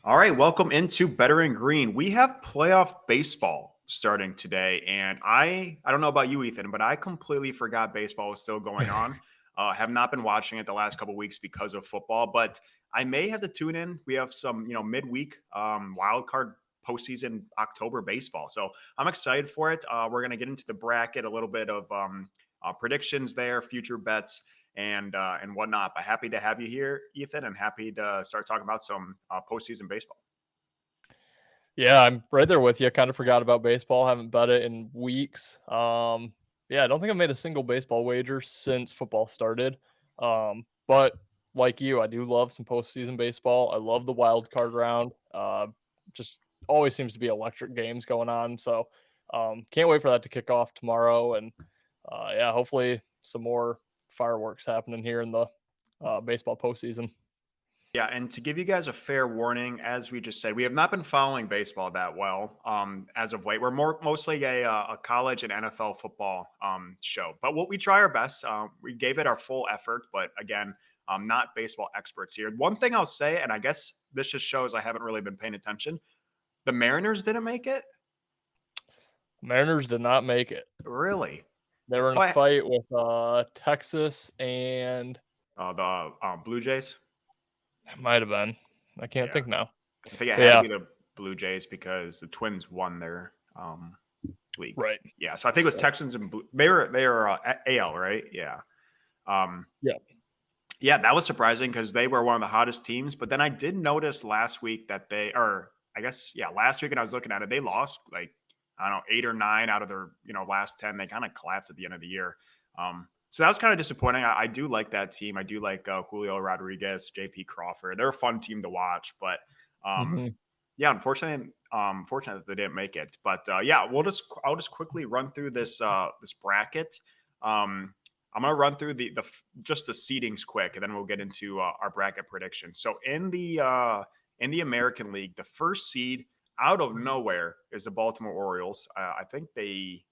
All right, welcome into Better in Green. We have playoff baseball starting today, and I don't know about you, Ethan, but I completely forgot baseball was still going on. Have not been watching it the last couple weeks because of football, but I may have to tune in. We have some, midweek wild card postseason October baseball, so I'm excited for it. We're gonna get into the bracket, a little bit of predictions there, future bets and whatnot. But happy to have you here, Ethan, and happy to start talking about some postseason baseball. Yeah, I'm right there with you. Kind of forgot about baseball. Haven't bet it in weeks. Yeah, I don't think I've made a single baseball wager since football started. But like you, I do love some postseason baseball. I love the wild card round. Just always seems to be electric games going on. So can't wait for that to kick off tomorrow. And yeah, hopefully some more fireworks happening here in the baseball postseason. Yeah, and to give you guys a fair warning, as we just said, we have not been following baseball that well as of late. We're mostly a college and NFL football show, but what we try our best. We gave it our full effort, but again, not baseball experts here. One thing I'll say, and I guess this just shows I haven't really been paying attention. The Mariners didn't make it. Mariners did not make it. Really? They were in a What? fight with, Texas and The Blue Jays. it might have been. I can't Yeah, think now. I think it But had to yeah, be the Blue Jays because the Twins won their league. right. Yeah, so I think it was So, Texans and Blue. They were AL, right? Yeah. Um, yeah. yeah, that was surprising because they were one of the hottest teams. But then I did notice last week that or I guess yeah, last week when I was looking at it, they lost like I don't know 8 or 9 out of their last 10. They kind of collapsed at the end of the year. So that was kind of disappointing. I do like that team. I do like Julio Rodriguez, JP Crawford. They're a fun team to watch, but um, Mhm. yeah, unfortunately, fortunate that they didn't make it. But yeah, I'll just quickly run through this bracket. Um, I'm gonna run through just the seedings quick, and then we'll get into our bracket prediction. So in the American League, the first seed out of nowhere is the Baltimore Orioles. I think they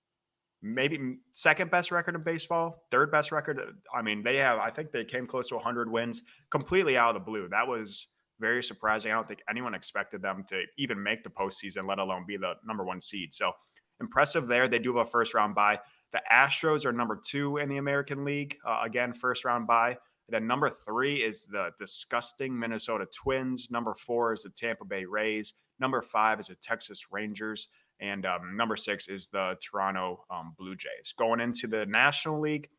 maybe second best record in baseball, third best record. I mean, I think they came close to 100 wins completely out of the blue. That was very surprising. I don't think anyone expected them to even make the postseason, let alone be the number one seed. So impressive there. They do have a first round bye. The Astros are number 2 in the American League. Again, first round bye. Then number 3 is the disgusting Minnesota Twins. Number 4 is the Tampa Bay Rays. Number 5 is the Texas Rangers. And number 6 is the Toronto Blue Jays. Going into the National League,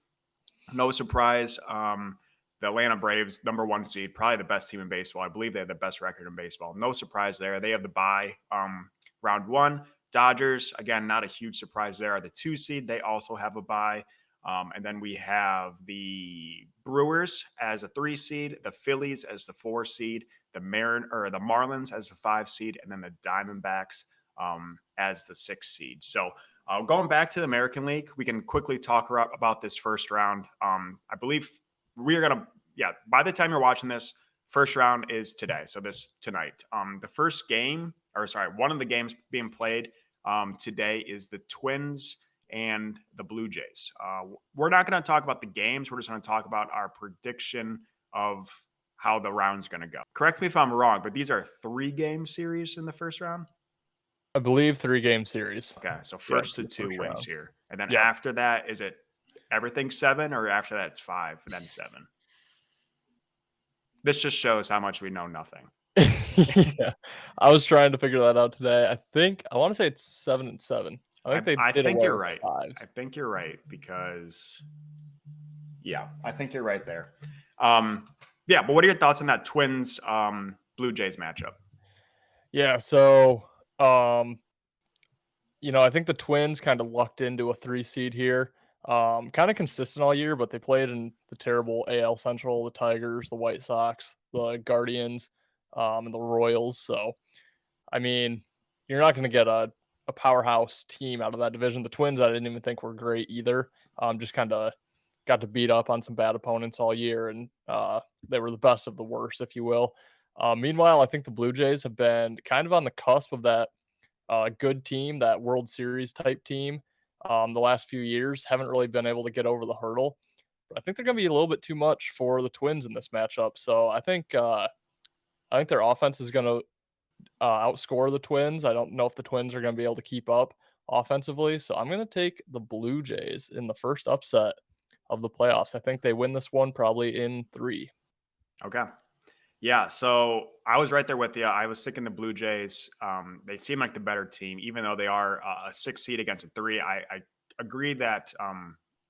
no surprise. The Atlanta Braves, number 1 seed, probably the best team in baseball. I believe they have the best record in baseball. No surprise there. They have the bye round 1. Dodgers, again, not a huge surprise there, are the 2 seed. They also have a bye. And then we have the Brewers as a 3 seed, the Phillies as the 4 seed, the Marlins as the 5 seed, and then the Diamondbacks as the 6th seed. So going back to the American League, we can quickly talk about this first round. I believe we are gonna, yeah. By the time you're watching this, first round is today. So this tonight. The first game, or sorry, one of the games being played today is the Twins and the Blue Jays. We're not going to talk about the games. We're just going to talk about our prediction of how the round's going to go. Correct me if I'm wrong, but these are 3-game series in the first round. I believe 3-game series. Okay, so Yeah, first for to the 2 first wins round. here, and then Yep. after that, is it everything 7, or after that it's 5, and then 7? This just shows how much we know nothing. Yeah. I was trying to figure that out today. I wanna say it's 7 and 7. I think they I did think away you're with the right. I fives. think you're right because yeah, I think you're right there. Um, yeah, but what are your thoughts on that Twins Blue Jays matchup? Yeah, so, um, I think the Twins kinda lucked into a 3 seed here. Kinda consistent all year, but they played in the terrible AL Central, the Tigers, the White Sox, the Guardians, and the Royals, so, I mean, you're not gonna get a powerhouse team out of that division. The Twins, I didn't even think were great either. Just kinda got to beat up on some bad opponents all year, and they were the best of the worst, if you will. Meanwhile, I think the Blue Jays have been kind of on the cusp of that good team, that World Series type team. The last few years haven't really been able to get over the hurdle. But I think they're going to be a little bit too much for the Twins in this matchup. So I think their offense is going to outscore the Twins. I don't know if the Twins are going to be able to keep up offensively. So I'm going to take the Blue Jays in the first upset of the playoffs. I think they win this one probably in 3. Okay. Yeah, so I was right there with you. I was thinking the Blue Jays. They seem like the better team, even though they are a 6 seed against a 3. I agree that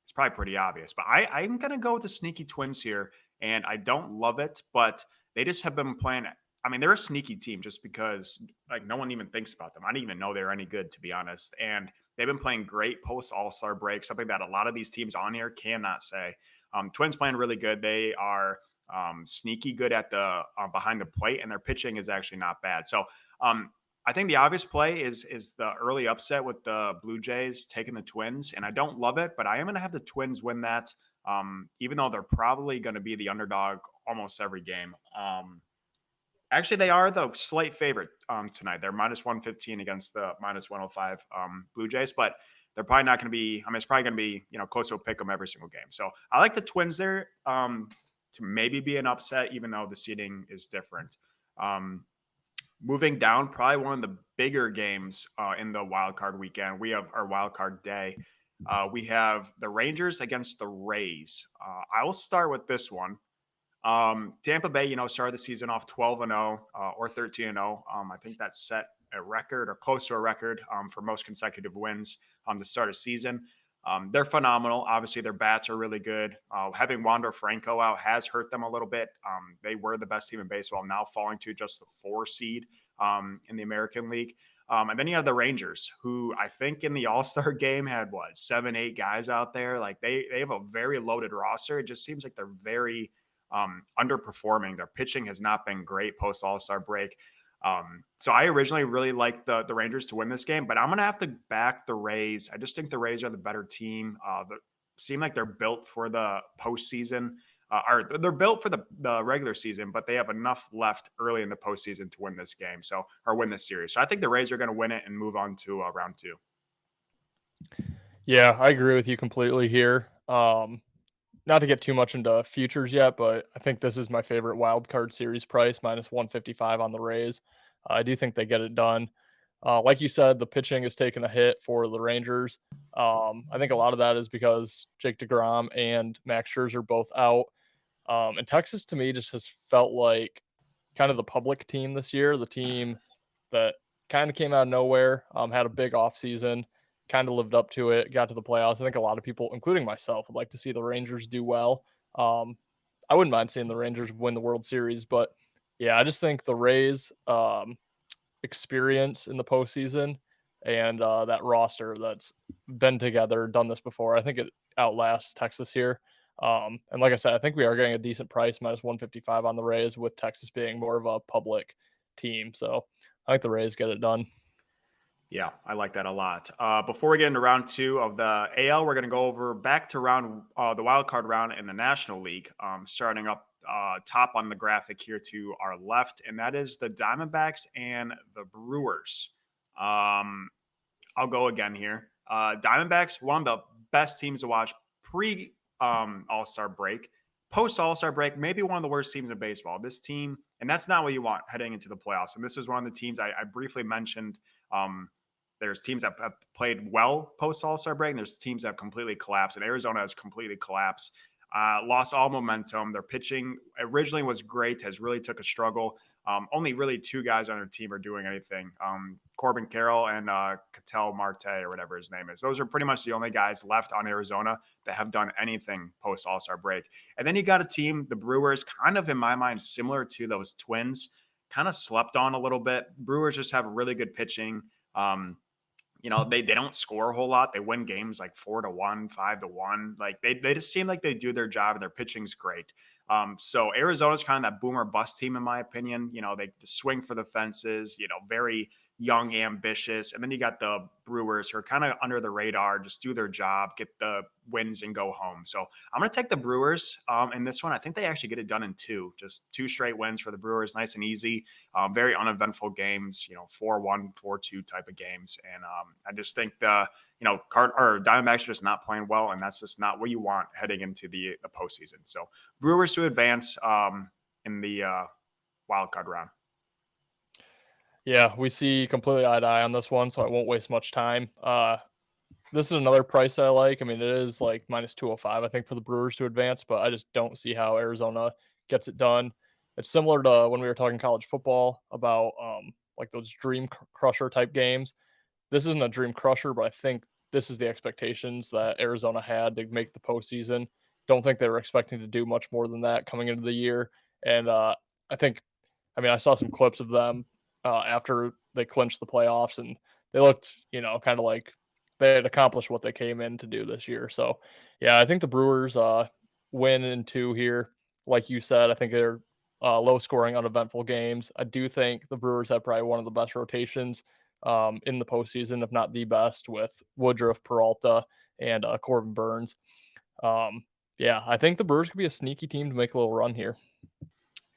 it's probably pretty obvious, but I'm going to go with the sneaky Twins here, and I don't love it, but they just have been playing. I mean, they're a sneaky team just because like no one even thinks about them. I didn't even know they're any good, to be honest, and they've been playing great post All-Star break, something that a lot of these teams on here cannot say. Twins playing really good. They are sneaky good at the behind the plate, and their pitching is actually not bad. So I think the obvious play is the early upset with the Blue Jays taking the Twins, and I don't love it, but I am going to have the Twins win that, even though they're probably going to be the underdog almost every game. Actually, they are the slight favorite tonight. They're minus 115 against the minus 105 Blue Jays, but they're probably not going to be. I mean, it's probably going to be close to a pick 'em every single game. So I like the Twins there to maybe be an upset, even though the seeding is different. Um, Moving down, probably one of the bigger games in the wild card weekend. We have our wild card day. We have the Rangers against the Rays. I will start with this one. Tampa Bay, started the season off 12-0 or 13-0. I think that's set a record or close to a record for most consecutive wins to start a season. They're phenomenal. Obviously, their bats are really good. Having Wander Franco out has hurt them a little bit. They were the best team in baseball, now falling to just the 4 seed in the American League. And then you have the Rangers, who I think in the All-Star game had 7, 8 guys out there. Like they have a very loaded roster. It just seems like they're very underperforming. Their pitching has not been great post All-Star break. So I originally really liked the Rangers to win this game, but I'm going to have to back the Rays. I just think the Rays are the better team. They seem like they're built for the postseason, or they're built for the regular season, but they have enough left early in the postseason to win this game, or win this series. So I think the Rays are going to win it and move on to round 2. Yeah, I agree with you completely here. Not to get too much into futures yet, but I think this is my favorite wild card series price, minus 155 on the Rays. I do think they get it done. Like you said, the pitching has taken a hit for the Rangers. I think a lot of that is because Jake DeGrom and Max Scherzer both out. And Texas, to me, just has felt like kind of the public team this year, the team that kind of came out of nowhere, had a big offseason, kind of lived up to it, got to the playoffs. I think a lot of people, including myself, would like to see the Rangers do well. I wouldn't mind seeing the Rangers win the World Series, but yeah, I just think the Rays experience in the postseason and that roster that's been together, done this before, I think it outlasts Texas here. And like I said, I think we are getting a decent price, minus 155 on the Rays, with Texas being more of a public team. So I think the Rays get it done. Yeah, I like that a lot. Before we get into round 2 of the AL, we're going to go over back to the wild card round in the National League, starting up top on the graphic here to our left, and that is the Diamondbacks and the Brewers. I'll go again here. Diamondbacks, one of the best teams to watch pre All-Star break. Post All-Star break, maybe one of the worst teams in baseball. This team, and that's not what you want heading into the playoffs. And this is one of the teams I briefly mentioned. There's teams that have played well post All-Star break, and there's teams that have completely collapsed. And Arizona has completely collapsed. Lost all momentum. Their pitching originally was great, has really took a struggle. Only really 2 guys on their team are doing anything. Corbin Carroll and Ketel Marte, or whatever his name is. Those are pretty much the only guys left on Arizona that have done anything post All-Star break. And then you got a team, the Brewers, kind of in my mind similar to those Twins, kind of slept on a little bit. Brewers just have really good pitching. They don't score a whole lot. They win games like 4-1, 5-1. Like they just seem like they do their job, and their pitching's great. So Arizona's kind of that boomer bust team, in my opinion. They just swing for the fences, very young, ambitious. And then you got the Brewers, who are kind of under the radar, just do their job, get the wins, and go home. So I'm going to take the Brewers in this one. I think they actually get it done in 2, just 2 straight wins for the Brewers. Nice and easy, very uneventful games, 4-1, 4-2 type of games. And I just think Diamondbacks are just not playing well, and that's just not what you want heading into the postseason. So Brewers to advance in the wild card round. Yeah, we see completely eye to eye on this one, so I won't waste much time. This is another price that I like. I mean, it is like minus 205, I think, for the Brewers to advance, but I just don't see how Arizona gets it done. It's similar to when we were talking college football about like those dream crusher type games. This isn't a dream crusher, but I think this is the expectations that Arizona had to make the postseason. Don't think they were expecting to do much more than that coming into the year. And I think, I mean, I saw some clips of them after they clinched the playoffs, and they looked, kind of like they had accomplished what they came in to do this year. So, yeah, I think the Brewers win in two here. Like you said, I think they're low scoring, uneventful games. I do think the Brewers have probably one of the best rotations in the postseason, if not the best, with Woodruff, Peralta, and Corbin Burns. Yeah, I think the Brewers could be a sneaky team to make a little run here.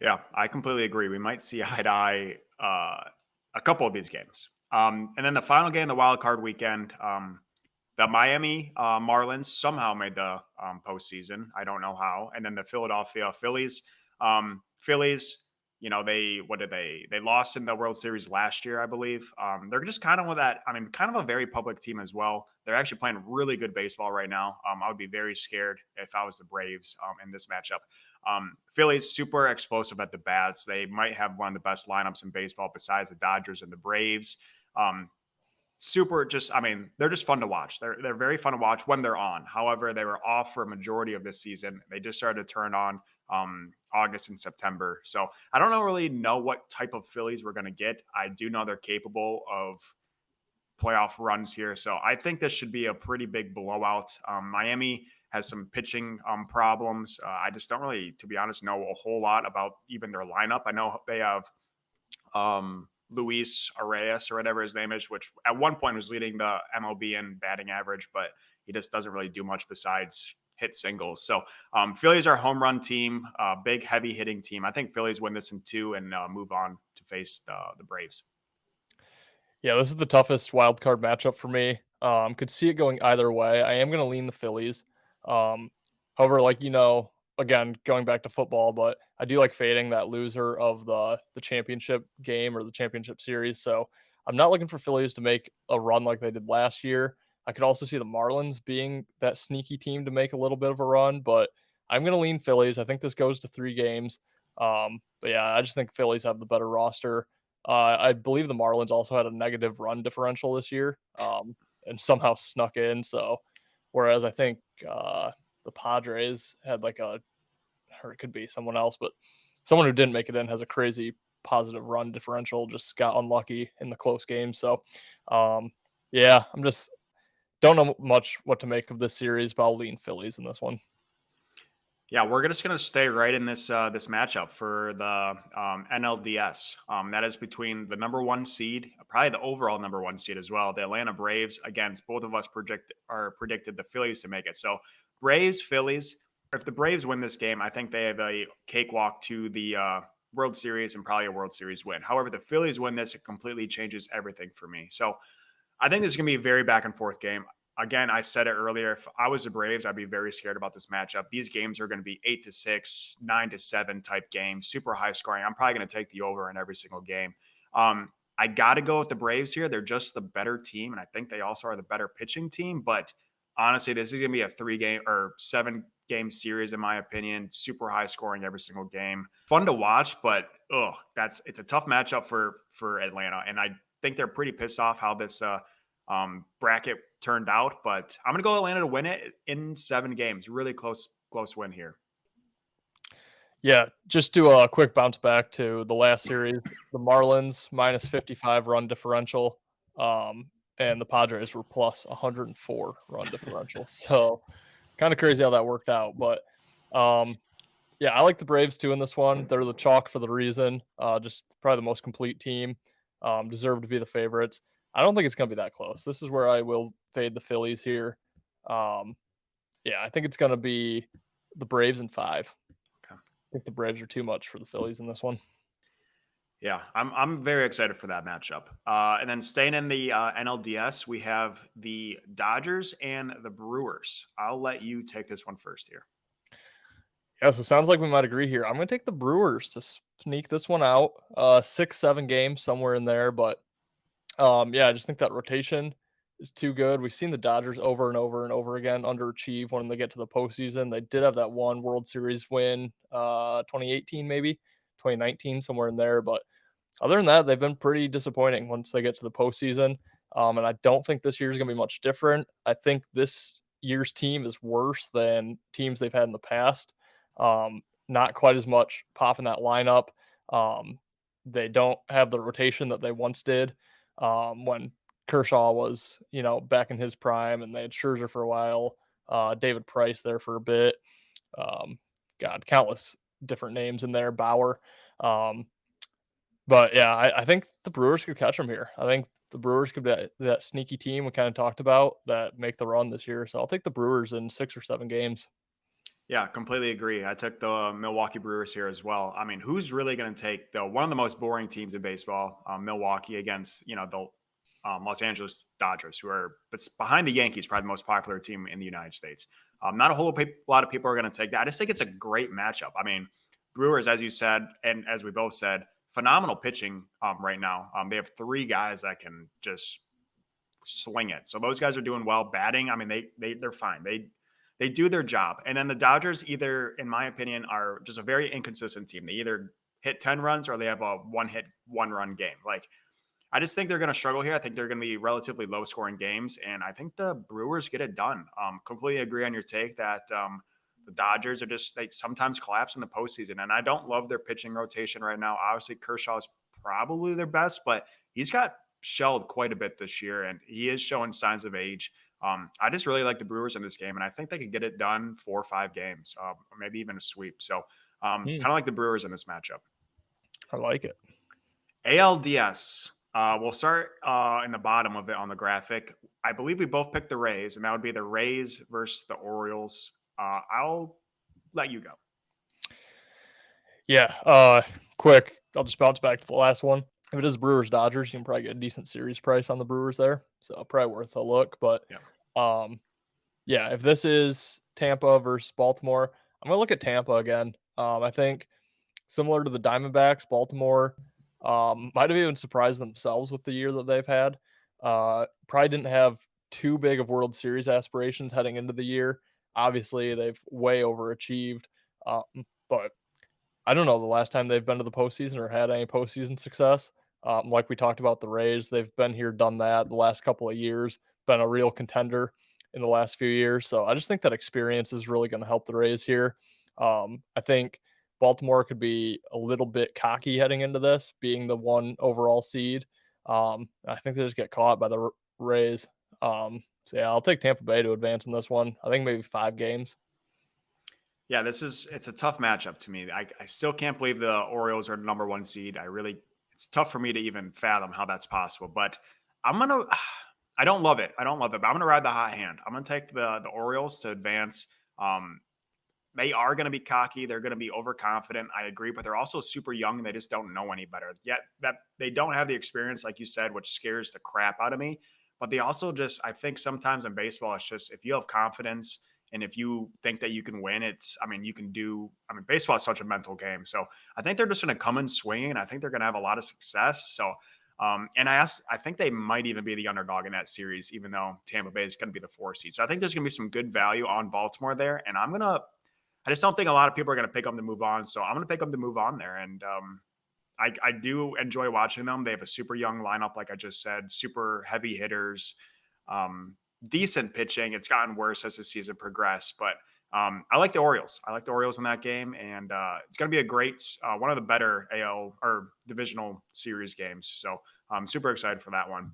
Yeah, I completely agree. We might see eye to eye a couple of these games. And then the final game, the wild card weekend, the Miami Marlins somehow made the postseason. I don't know how. And then the Philadelphia Phillies. Phillies, they lost in the World Series last year, I believe. They're just kind of with that. I mean, kind of a very public team as well. They're actually playing really good baseball right now. I would be very scared if I was the Braves in this matchup. Phillies super explosive at the bats. They might have one of the best lineups in baseball besides the Dodgers and the Braves. Super just, I mean, they're just fun to watch. They're very fun to watch when they're on. However, they were off for a majority of this season. They just started to turn on August and September. So I don't really know what type of Phillies we're going to get. I do know they're capable of playoff runs here. So I think this should be a pretty big blowout. Miami has some pitching problems. I just don't really, to be honest, know a whole lot about even their lineup. I know they have Luis Arias or whatever his name is, which at one point was leading the MLB in batting average, but he just doesn't really do much besides hit singles. So Phillies are a home run team, big heavy hitting team. I think Phillies win this in two and move on to face the Braves. Yeah, this is the toughest wild card matchup for me. Could see it going either way. I am going to lean the Phillies. Um, However, like again, going back to football, but I do like fading that loser of the championship game or the championship series. So I'm not looking for Phillies to make a run like they did last year. I could also see the Marlins being that sneaky team to make a little bit of a run, but I'm going to lean Phillies. I think this goes to 3 games. But yeah, I just think Phillies have the better roster. I believe the Marlins also had a negative run differential this year, and somehow snuck in. So, whereas I think the Padres had like or it could be someone else, but someone who didn't make it in has a crazy positive run differential. Just got unlucky in the close game. So, yeah, I'm just don't know much what to make of this series, but I'll lean Phillies in this one. Yeah, we're just going to stay right in this this matchup for the NLDS. That is between the number one seed, probably the overall number one seed as well, the Atlanta Braves. Against both of us predicted the Phillies to make it. So Braves, Phillies. If the Braves win this game, I think they have a cakewalk to the World Series and probably a World Series win. However, the Phillies win this, it completely changes everything for me. So I think this is going to be a very back and forth game. Again, I said it earlier. If I was the Braves, I'd be very scared about this matchup. These games are going to be 8-6, 9-7 type games, super high scoring. I'm probably going to take the over in every single game. I got to go with the Braves here. They're just the better team, and I think they also are the better pitching team. But honestly, this is going to be a 3-game or 7-game series, in my opinion. Super high scoring every single game. Fun to watch, but it's a tough matchup for Atlanta, and I think they're pretty pissed off how this bracket turned out, but I'm going to go Atlanta to win it in 7 games. Really close win here. Yeah, just do a quick bounce back to the last series. The Marlins minus 55 run differential, and the Padres were plus 104 run differential. So kind of crazy how that worked out. But yeah, I like the Braves too in this one. They're the chalk for the reason. Just probably the most complete team. Deserve to be the favorites. I don't think it's going to be that close. This is where I will fade the Phillies here. Yeah, I think it's going to be the Braves in 5. Okay. I think the Braves are too much for the Phillies in this one. Yeah, I'm very excited for that matchup. And then staying in the NLDS, we have the Dodgers and the Brewers. I'll let you take this one first here. Yeah, so it sounds like we might agree here. I'm going to take the Brewers to sneak this one out. 6, 7 games somewhere in there, but yeah, I just think that rotation is too good. We've seen the Dodgers over and over and over again underachieve when they get to the postseason. They did have that one World Series win, 2018 maybe, 2019 somewhere in there, but other than that, they've been pretty disappointing once they get to the postseason. And I don't think this year is going to be much different. I think this year's team is worse than teams they've had in the past. Not quite as much pop in that lineup. Um, they don't have the rotation that they once did when Kershaw was, back in his prime, and they had Scherzer for a while, David Price there for a bit. Um, God, countless different names in there, Bauer. Um, but yeah, I think the Brewers could catch them here. I think the Brewers could be that sneaky team we kind of talked about that make the run this year. So I'll take the Brewers in 6 or 7 games. Yeah, completely agree. I took the Milwaukee Brewers here as well. I mean, who's really going to take one of the most boring teams in baseball, Milwaukee, against the Los Angeles Dodgers, who are behind the Yankees, probably the most popular team in the United States. Not a whole lot of people are going to take that. I just think it's a great matchup. I mean, Brewers, as you said, and as we both said, phenomenal pitching right now. They have three guys that can just sling it. So those guys are doing well. Batting, I mean, they're fine. They do their job. And then the Dodgers, either, in my opinion, are just a very inconsistent team. They either hit 10 runs or they have a one run game. Like, I just think they're going to struggle here. I think they're going to be relatively low scoring games. And I think the Brewers get it done. Completely agree on your take that the Dodgers are they sometimes collapse in the postseason. And I don't love their pitching rotation right now. Obviously, Kershaw is probably their best, but he's got shelled quite a bit this year and he is showing signs of age. I just really like the Brewers in this game, and I think they could get it done 4 or 5 games, or maybe even a sweep. So, kind of like the Brewers in this matchup. I like it. ALDS. We'll start in the bottom of it on the graphic. I believe we both picked the Rays, and that would be the Rays versus the Orioles. I'll let you go. Yeah. Quick. I'll just bounce back to the last one. If it is Brewers Dodgers, you can probably get a decent series price on the Brewers there. So probably worth a look. But yeah, if this is Tampa versus Baltimore, I'm gonna look at Tampa again. I think similar to the Diamondbacks, Baltimore might have even surprised themselves with the year that they've had. Probably didn't have too big of World Series aspirations heading into the year. Obviously, they've way overachieved. But I don't know the last time they've been to the postseason or had any postseason success. Like we talked about the Rays, they've been here, done that the last couple of years, been a real contender in the last few years. So I just think that experience is really going to help the Rays here. I think Baltimore could be a little bit cocky heading into this, being the one overall seed. I think they just get caught by the Rays. So yeah, I'll take Tampa Bay to advance in this one. I think maybe 5 games. Yeah, it's a tough matchup to me. I still can't believe the Orioles are the number 1 seed. It's tough for me to even fathom how that's possible. But I don't love it. But I'm gonna ride the hot hand. I'm gonna take the Orioles to advance. They are going to be cocky. They're going to be overconfident. I agree, but they're also super young. And they just don't know any better yet. That they don't have the experience, like you said, which scares the crap out of me. But they also I think sometimes in baseball, it's just if you have confidence and if you think that you can win, baseball is such a mental game. So I think they're just going to come in swinging, and I think they're going to have a lot of success. So, and I think they might even be the underdog in that series, even though Tampa Bay is going to be the 4 seed. So I think there's going to be some good value on Baltimore there, and I just don't think a lot of people are going to pick them to move on. So I'm going to pick them to move on there. And I do enjoy watching them. They have a super young lineup, like I just said, super heavy hitters, decent pitching. It's gotten worse as the season progressed, but I like the Orioles. I like the Orioles in that game. And it's going to be a great, one of the better AL or divisional series games. So I'm super excited for that one.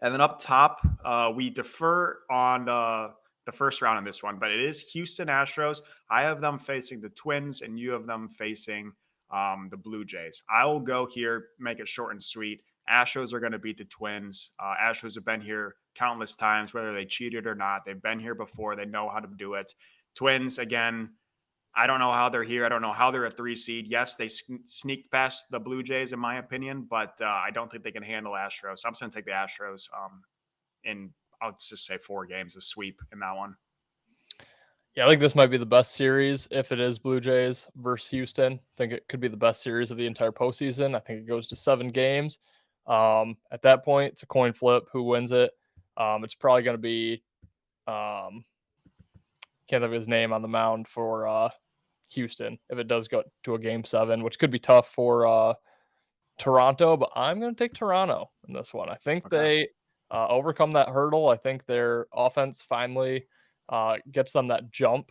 And then up top, we defer on the first round in this one, but it is Houston Astros. I have them facing the Twins, and you have them facing the Blue Jays. I will go here, make it short and sweet. Astros are going to beat the Twins. Astros have been here countless times, whether they cheated or not. They've been here before. They know how to do it. Twins, again, I don't know how they're here. I don't know how they're a 3 seed. Yes, they sneaked past the Blue Jays, in my opinion, but I don't think they can handle Astros. So I'm just going to take the Astros in, I'll just say 4 games, a sweep in that one. Yeah, I think this might be the best series if it is Blue Jays versus Houston. I think it could be the best series of the entire postseason. I think it goes to 7 games. At that point, it's a coin flip who wins it. It's probably going to be can't think of his name on the mound for Houston if it does go to a game 7, which could be tough for Toronto. But I'm going to take Toronto in this one. I think Okay. they overcome that hurdle. I think their offense finally gets them that jump.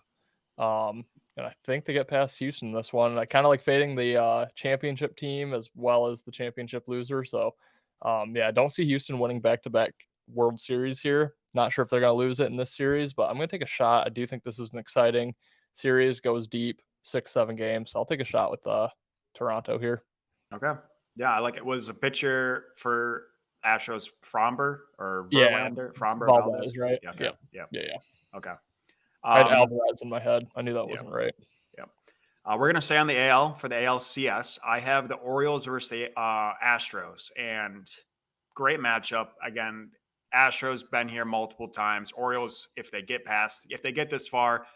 And I think they get past Houston in this one. I kind of like fading the championship team as well as the championship loser. So, yeah, I don't see Houston winning back-to-back World Series here. Not sure if they're going to lose it in this series, but I'm going to take a shot. I do think this is an exciting series, goes deep, 6-7 games. So I'll take a shot with Toronto here. Okay. Yeah, I like it. Was a pitcher for Astros Fromber or Yeah, Verlander? Fromber Valdez? Valdez, right? Yeah, okay. Yep. Yeah. Yeah. Okay. I had Um, Alvarez in my head. I knew that yeah, wasn't right. yeah. We're gonna stay on the AL for the ALCS. I have the Orioles versus the Astros, and great matchup. Again, Astros been here multiple times. Orioles, if they get this far,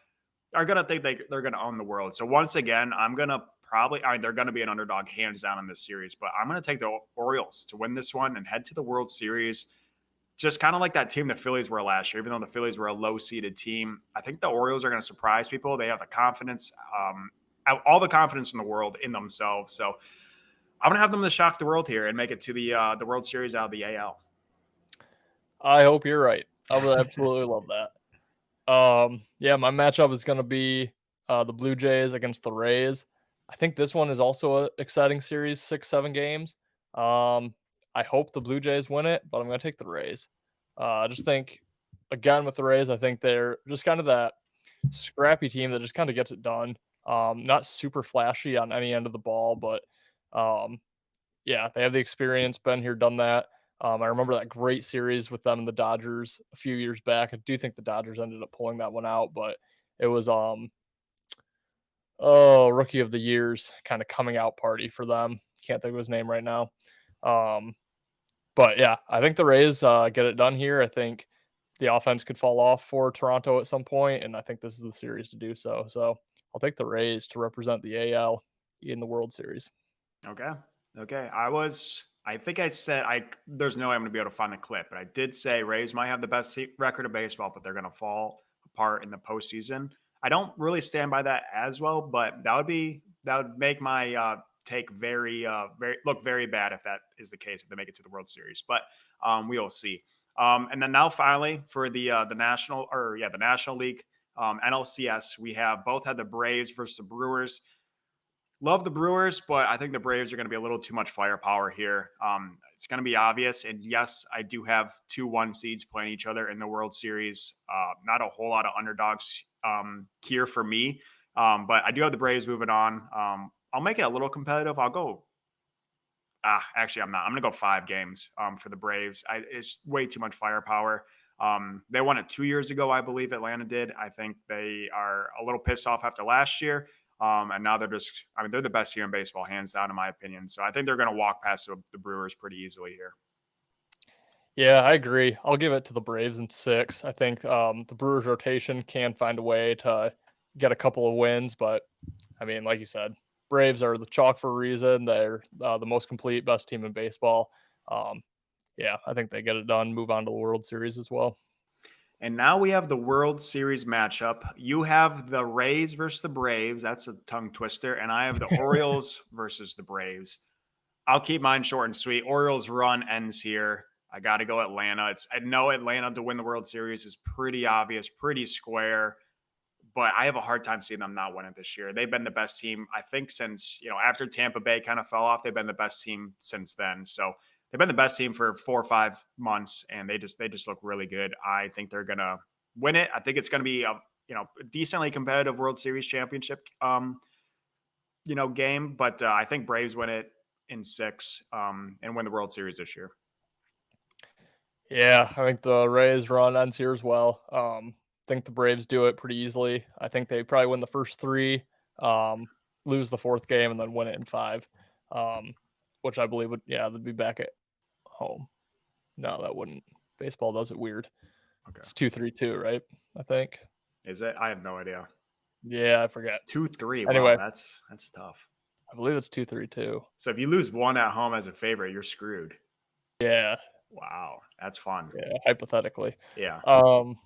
are gonna think they're gonna own the world. So once again, I'm gonna probably they're gonna be an underdog hands down in this series, but I'm gonna take the Orioles to win this one and head to the World Series. Just kind of like that team the Phillies were last year, even though the Phillies were a low seeded team. I think the Orioles are going to surprise people. They have the confidence, all the confidence in the world in themselves. So I'm going to have them to shock the world here and make it to the World Series out of the AL. I hope you're right. I would absolutely love that. Yeah, my matchup is going to be the Blue Jays against the Rays. I think this one is also an exciting series, 6-7 games. I hope the Blue Jays win it, but I'm going to take the Rays. I just think, again, with the Rays, I think they're just kind of that scrappy team that just kind of gets it done. Not super flashy on any end of the ball, but um, yeah, they have the experience, been here, done that. I remember that great series with them and the Dodgers a few years back. I do think the Dodgers ended up pulling that one out, but it was rookie of the year's kind of coming out party for them. Can't think of his name right now. Um, but yeah, I think the Rays get it done here. I think the offense could fall off for Toronto at some point, and I think this is the series to do so. So I'll take the Rays to represent the AL in the World Series. Okay. Okay. I think I said there's no way I'm going to be able to find the clip, but I did say Rays might have the best record of baseball, but they're going to fall apart in the postseason. I don't really stand by that as well, but that would make my take very look very bad if that is the case if they make it to the World Series. But we will see. And then now finally for the National League NLCS, we have both had the Braves versus the Brewers. Love the Brewers, but I think the Braves are going to be a little too much firepower here. It's going to be obvious. And yes, I do have 2-1 seeds playing each other in the World Series. Not a whole lot of underdogs here for me, but I do have the Braves moving on. I'll make it a little competitive. I'll go. Actually, I'm not. I'm going to go 5 games for the Braves. It's way too much firepower. They won it 2 years ago, I believe Atlanta did. I think they are a little pissed off after last year. And now they're the best here in baseball, hands down, in my opinion. So I think they're going to walk past the Brewers pretty easily here. Yeah, I agree. I'll give it to the Braves in 6. I think the Brewers rotation can find a way to get a couple of wins, but I mean, like you said, Braves are the chalk for a reason. They're the most complete, best team in baseball. Yeah, I think they get it done, move on to the World Series as well. And now we have the World Series matchup. You have the Rays versus the Braves. That's a tongue twister. And I have the Orioles versus the Braves. I'll keep mine short and sweet. Orioles run ends here. I got to go Atlanta. I know Atlanta to win the World Series is pretty obvious, pretty square, but I have a hard time seeing them not winning this year. They've been the best team, I think, since, after Tampa Bay kind of fell off, they've been the best team since then. So they've been the best team for 4 or 5 months, and they just look really good. I think they're gonna win it. I think it's gonna be a decently competitive World Series championship game, but I think Braves win it in 6 and win the World Series this year. Yeah, I think the Rays run ends here as well. I think the Braves do it pretty easily. I think they probably win the first 3, lose the 4th game, and then win it in 5, which I believe they'd be back at home. No, that wouldn't. Baseball does it weird. Okay. It's 2-3-2, right? I think. Is it? I have no idea. Yeah, I forget. It's 2-3. Wow, Anyway, that's tough. I believe it's 2-3-2. So if you lose one at home as a favorite, you're screwed. Yeah, Wow, that's fun. yeah, hypothetically. Yeah. Um,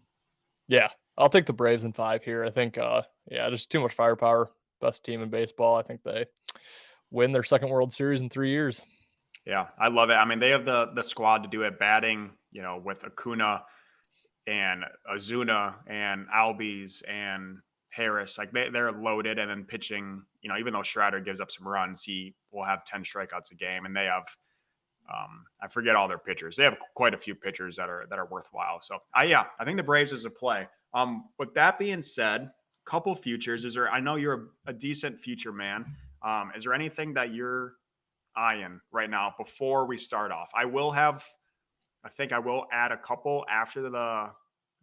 yeah, I'll take the Braves in 5 here. I think, yeah, just too much firepower. Best team in baseball. I think they win their second World Series in 3 years. Yeah, I love it. I mean, they have the squad to do it. Batting, with Acuna and Azuna and Albies and Harris, like they're loaded. And then pitching, even though Strider gives up some runs, he will have 10 strikeouts a game. And they have, I forget all their pitchers. They have quite a few pitchers that are worthwhile. So I think the Braves is a play. With that being said, couple futures. I know you're a decent future man. Is there anything that you're eyeing right now before we start off? I think I will add a couple after the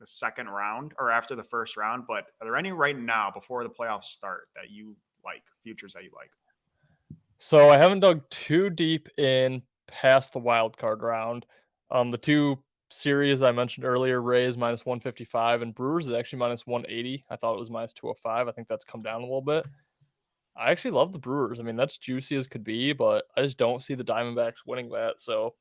second round or after the first round, but are there any right now before the playoffs start that you like, futures that you like? So I haven't dug too deep in past the wild card round. The two series I mentioned earlier, Rays minus 155 and Brewers is actually minus 180. I thought it was minus 205. I think that's come down a little bit. I actually love the Brewers. I mean, that's juicy as could be, but I just don't see the Diamondbacks winning that. So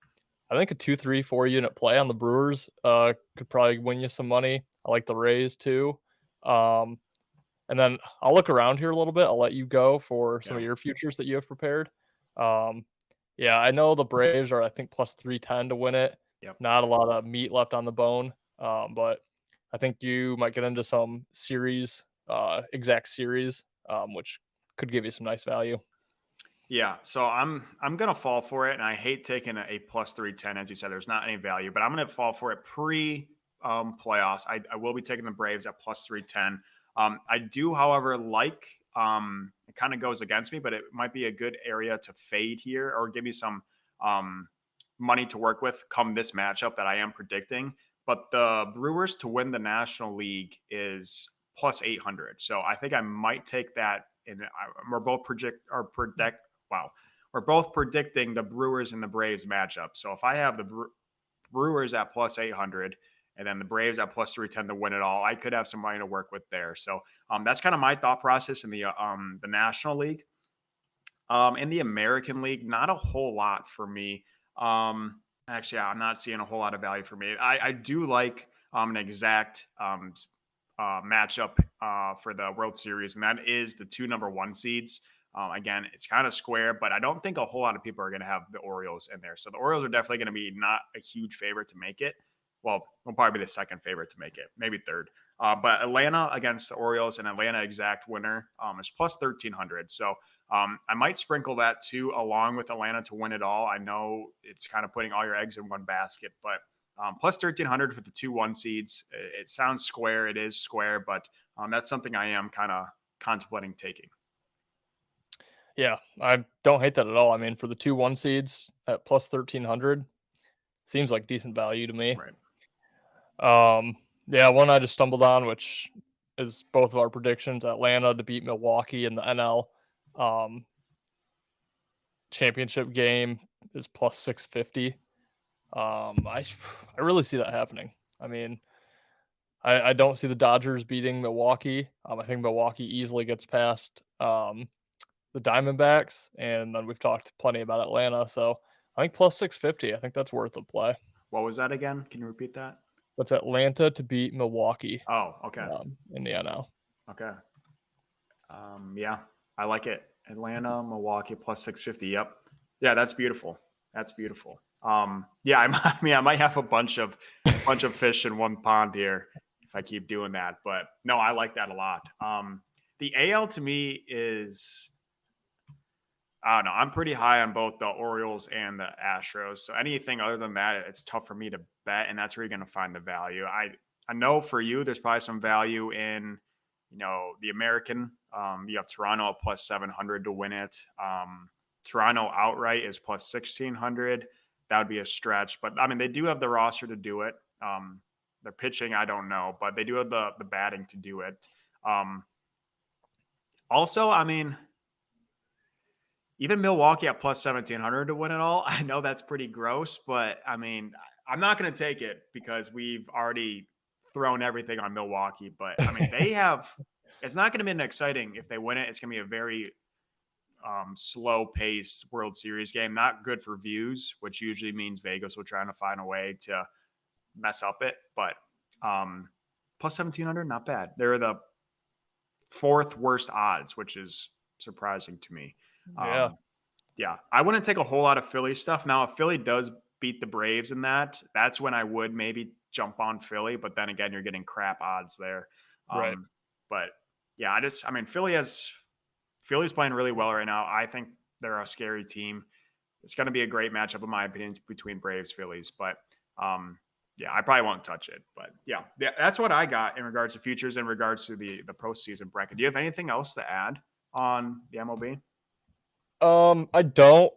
I think a 2-3-4 unit play on the Brewers could probably win you some money. I like the Rays too. Um, and then I'll look around here a little bit. I'll let you go for some Yeah. of your futures that you have prepared. Um, yeah, I know the Braves are, I think, plus 310 to win it. Yep. Not a lot of meat left on the bone, but I think you might get into some series, exact series, which could give you some nice value. Yeah, so I'm gonna fall for it, and I hate taking a plus 310, as you said. There's not any value, but I'm gonna fall for it pre playoffs. I will be taking the Braves at plus 310. I do, however, like it kind of goes against me, but it might be a good area to fade here or give me some um, money to work with come this matchup that I am predicting. But the Brewers to win the National League is plus 800, so I think I might take that. And we're both wow, we're both predicting the Brewers and the Braves matchup. So if I have the Brewers at plus 800 and then the Braves at plus 310 to win it all, I could have some money to work with there. So that's kind of my thought process in the National League. In the American League, not a whole lot for me. Actually, I'm not seeing a whole lot of value for me. I do like an exact matchup for the World Series, and that is the two number one seeds. Again, it's kind of square, but I don't think a whole lot of people are going to have the Orioles in there. So the Orioles are definitely going to be not a huge favorite to make it. Well, they'll probably be the second favorite to make it, maybe third. But Atlanta against the Orioles and Atlanta exact winner is plus 1,300. So I might sprinkle that too, along with Atlanta to win it all. I know it's kind of putting all your eggs in one basket, but plus 1,300 for the 2-1 seeds. It sounds square. It is square, but that's something I am kind of contemplating taking. Yeah, I don't hate that at all. I mean, for the 2-1 seeds at plus 1,300, seems like decent value to me. Right. Yeah, one I just stumbled on, which is both of our predictions: Atlanta to beat Milwaukee in the NL championship game is plus 650. I really see that happening. I mean, I don't see the Dodgers beating Milwaukee. I think Milwaukee easily gets past the Diamondbacks, and then we've talked plenty about Atlanta. So I think plus 650. I think that's worth a play. What was that again? Can you repeat that? That's Atlanta to beat Milwaukee Oh, okay. in the NL. Okay. Yeah, I like it. Atlanta, Milwaukee plus 650. Yep. Yeah, that's beautiful. That's beautiful. Yeah, I might have a bunch of fish in one pond here if I keep doing that. But no, I like that a lot. The AL to me is, I don't know. I'm pretty high on both the Orioles and the Astros. So anything other than that, it's tough for me to bet, and that's where you're going to find the value. I know for you, there's probably some value in, the American. You have Toronto at plus 700 to win it. Toronto outright is plus 1,600. That would be a stretch, but I mean, they do have the roster to do it. Their pitching, I don't know, but they do have the batting to do it. Also, I mean, even Milwaukee at plus 1,700 to win it all. I know that's pretty gross, but I mean, I'm not going to take it because we've already thrown everything on Milwaukee, but I mean, they have. It's not going to be an exciting if they win it. It's going to be a very slow paced World Series game. Not good for views, which usually means Vegas will try to find a way to mess up it. But plus 1,700, not bad. They're the fourth worst odds, which is surprising to me. Yeah. I wouldn't take a whole lot of Philly stuff. Now, if Philly does beat the Braves in that's when I would maybe jump on Philly. But then again, you're getting crap odds there. Right. But yeah, Philly's playing really well right now. I think they're a scary team. It's going to be a great matchup, in my opinion, between Braves, Phillies. But yeah, I probably won't touch it. But yeah, that's what I got in regards to futures, in regards to the postseason bracket. Do you have anything else to add on the MLB? I don't.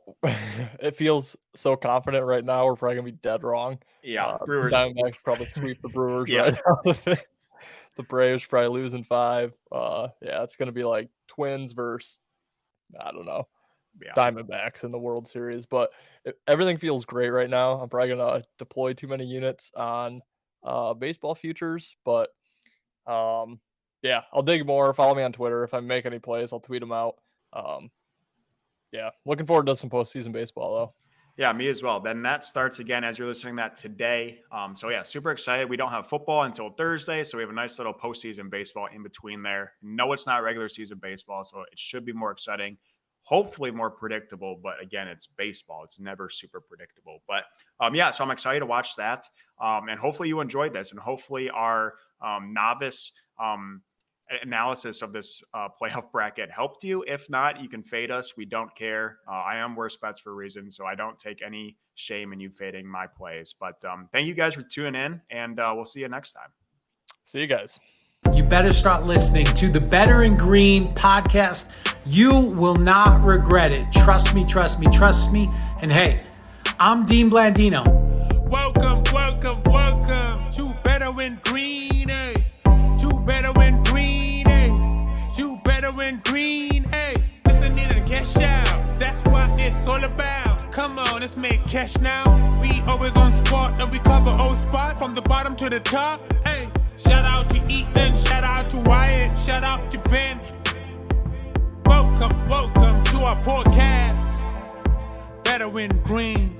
It feels so confident right now. We're probably gonna be dead wrong. Yeah, Brewers. Diamondbacks probably sweep the Brewers Yeah. right now. The Braves probably losing 5. Yeah, it's gonna be like Twins versus, I don't know, Diamondbacks in the World Series. But everything feels great right now. I'm probably gonna deploy too many units on baseball futures, but yeah, I'll dig more. Follow me on Twitter. If I make any plays, I'll tweet them out. Yeah, looking forward to some postseason baseball though. Yeah, me as well. Then that starts again as you're listening to that today. So yeah, super excited. We don't have football until Thursday, so we have a nice little postseason baseball in between there. No, it's not regular season baseball, so it should be more exciting. Hopefully more predictable, but again, it's baseball. It's never super predictable. But yeah, so I'm excited to watch that. And hopefully you enjoyed this, and hopefully our novice analysis of this playoff bracket helped you. If not, you can fade us. We don't care. I am worst bets for a reason, so I don't take any shame in you fading my plays. But thank you guys for tuning in, and we'll see you next time. See you guys. You better start listening to the Better in Green podcast. You will not regret it. Trust me, trust me, trust me. And hey, I'm Dean Blandino. Welcome, welcome, welcome to Better in Green, eh? To Better in Green, eh? To Better in Green, eh? Listen in and cash out. That's what it's all about. Come on, let's make cash now. We always on spot and we cover all spots from the bottom to the top. Hey, shout out to Ethan, shout out to Wyatt, shout out to Ben. Welcome, welcome to our podcast. Better in Green.